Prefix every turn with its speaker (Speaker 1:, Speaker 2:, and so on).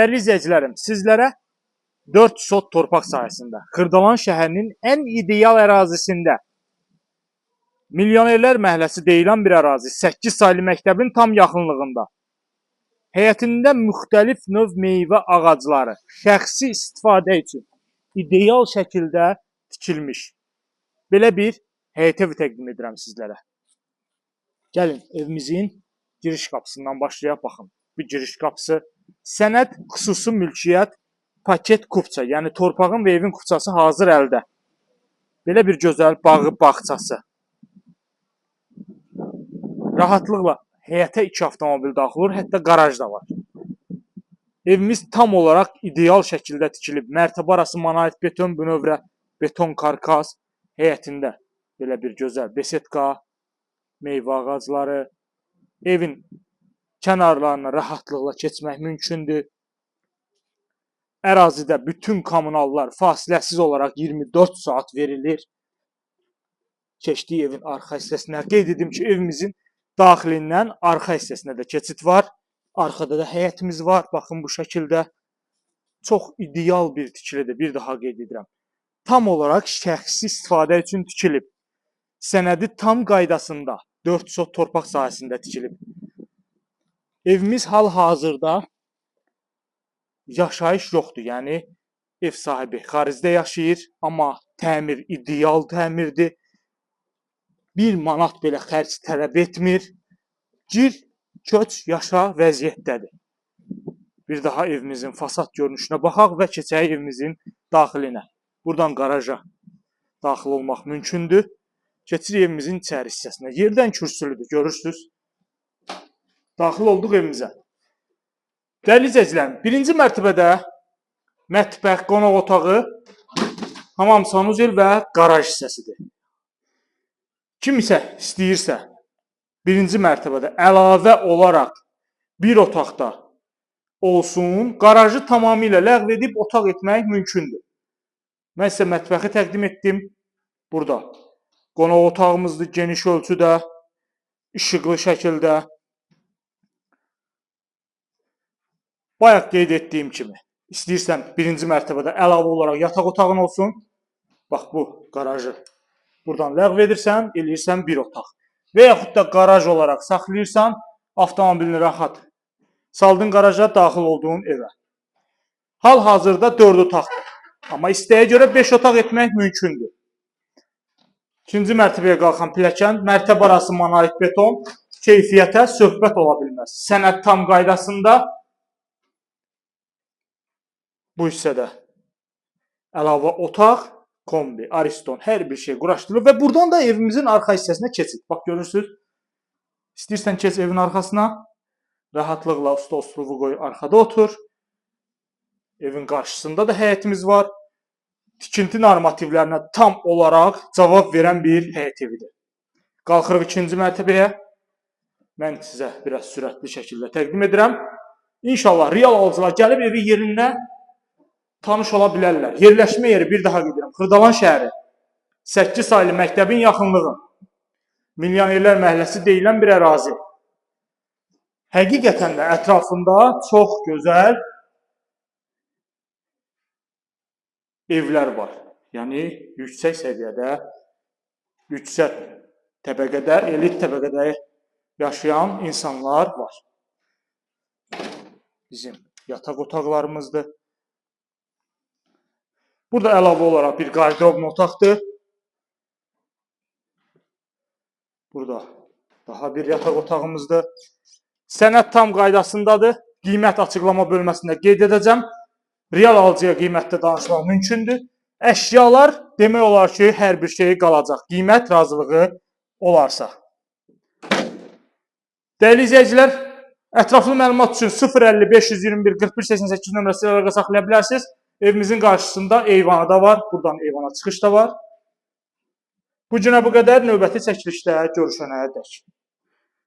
Speaker 1: Dəyərli izləyicilərim, sizlərə 4 sot torpaq sahəsində Xırdalan şəhərinin ən ideal ərazisində Milyonerlər məhəlləsi deyilən bir ərazi 8 saylı məktəbin tam yaxınlığında həyətində müxtəlif növ meyvə ağacları şəxsi istifadə üçün ideal şəkildə tikilmiş belə bir həyət evi təqdim edirəm sizlərə. Gəlin evimizin giriş qapısından başlayaq baxın. Bu giriş qapısı sənəd xüsusi mülkiyyət paket kupça, yəni torpağın və evin kupçası hazır əldə. Belə bir gözəl bağı bağçası. Rahatlıqla həyətə 2 avtomobil daxil olur, hətta qaraj da var. Evimiz tam olaraq ideal şəkildə tikilib. Mərtəbə arası monolit beton bünövrə, beton karkas həyətində. Belə bir gözəl besetka, meyvə ağacları, evin kənarlarına rahatlıqla keçmək mümkündür. Ərazidə bütün kommunallar fasiləsiz olaraq 24 saat verilir. Keçdiyi evin arxa hissəsinə qeyd edim ki, evimizin daxilindən arxa hissəsinə də keçid var. Arxada da həyətimiz var. Baxın bu şəkildə. Çox ideal bir tikilidir. Bir daha qeyd edirəm. Tam olaraq şəxsi istifadə üçün tikilib. Sənədi tam qaydasında 4 sot torpaq sahəsində tikilib. Evimiz hal-hazırda yaşayış yoxdur. Yəni ev sahibi xaricdə yaşayır, amma təmir ideal təmirdir. 1 manat belə xərc tələb etmir. Gir, köç, yaşa vəziyyətdədir. Bir daha evimizin fasad görünüşünə baxaq və keçək evimizin daxilinə. Buradan qaraja daxil olmaq mümkündür. Keçirik evimizin içəri hissəsinə. Yerdən kürsülüdür, görürsünüz. Daxil olduq evimizə. Dəyərli izləyicilərim, birinci mərtəbədə mətbəx, qonaq otağı, hamam sanuzel və qaraj hissəsidir. Kim isə istəyirsə, birinci mərtəbədə əlavə olaraq bir otaqda olsun, qarajı tamamilə ləğv edib otaq etmək mümkündür. Mən sizə mətbəxi təqdim etdim. Burada qonaq otağımızdır, geniş ölçüdə, işıqlı şəkildə. Bayaq qeyd etdiyim kimi, istəyirsən birinci mərtəbədə əlavə olaraq yataq otağın olsun. Bax bu qarajı buradan ləğv edirsən, eləyirsən bir otaq. Və yaxud da qaraj olaraq saxlayırsan, avtomobilini rahat saldın qaraja, daxil olduğun evə. Hal-hazırda 4 otaqdır. Amma istəyə görə 5 otaq etmək mümkündür. İkinci mərtəbəyə qalxan pilləkən, mərtəbə arası monolit beton, keyfiyyətə söhbət ola bilməz. Sənəd tam qaydasında bu hissədə əlavə otaq, kombi, ariston, hər bir şey quraşdırılıb və buradan da evimizin arxa hissəsinə keçid. Bax görürsünüz, istəyirsən keç evin arxasına, rahatlıqla stol-stuluvu qoy, arxada otur. Evin qarşısında da həyətimiz var. Tikinti normativlərinə tam olaraq cavab verən bir həyət evidir. Qalxırıq ikinci mərtəbəyə. Mən sizə biraz sürətli şəkildə təqdim edirəm. İnşallah real alıcılar gəlib evi yerində tanış ola bilərlər. Yerləşmə yeri bir daha qeyd edirəm. Xırdalan şəhəri 8 saylı məktəbin yaxınlığı. Milyonerlər məhəlləsi deyilən bir ərazi. Həqiqətən də ətrafında çox gözəl evlər var. Yəni yüksək səviyyədə, yüksək təbəqədə, elit təbəqədə yaşayan insanlar var. Bizim yataq otaqlarımızdır. Burada əlavə olaraq bir qardırob otaqdır. Burada daha bir yataq otağımızdır. Sənəd tam qaydasındadır. Qiymət açıqlama bölməsində qeyd edəcəm. Real alıcıya qiymətdə danışmaq mümkündür. Əşyalar demək olar ki, hər bir şey qalacaq. Qiymət razılığı olarsa. Dəyərli izləyicilər, ətraflı məlumat üçün 050 521 41 88 nömrəsi əlaqə saxlaya bilərsiniz. Evimizin qarşısında eyvanı da var. Buradan eyvana çıxış da var. Bu günə bu qədər. Növbəti çəkilişdə görüşənədək.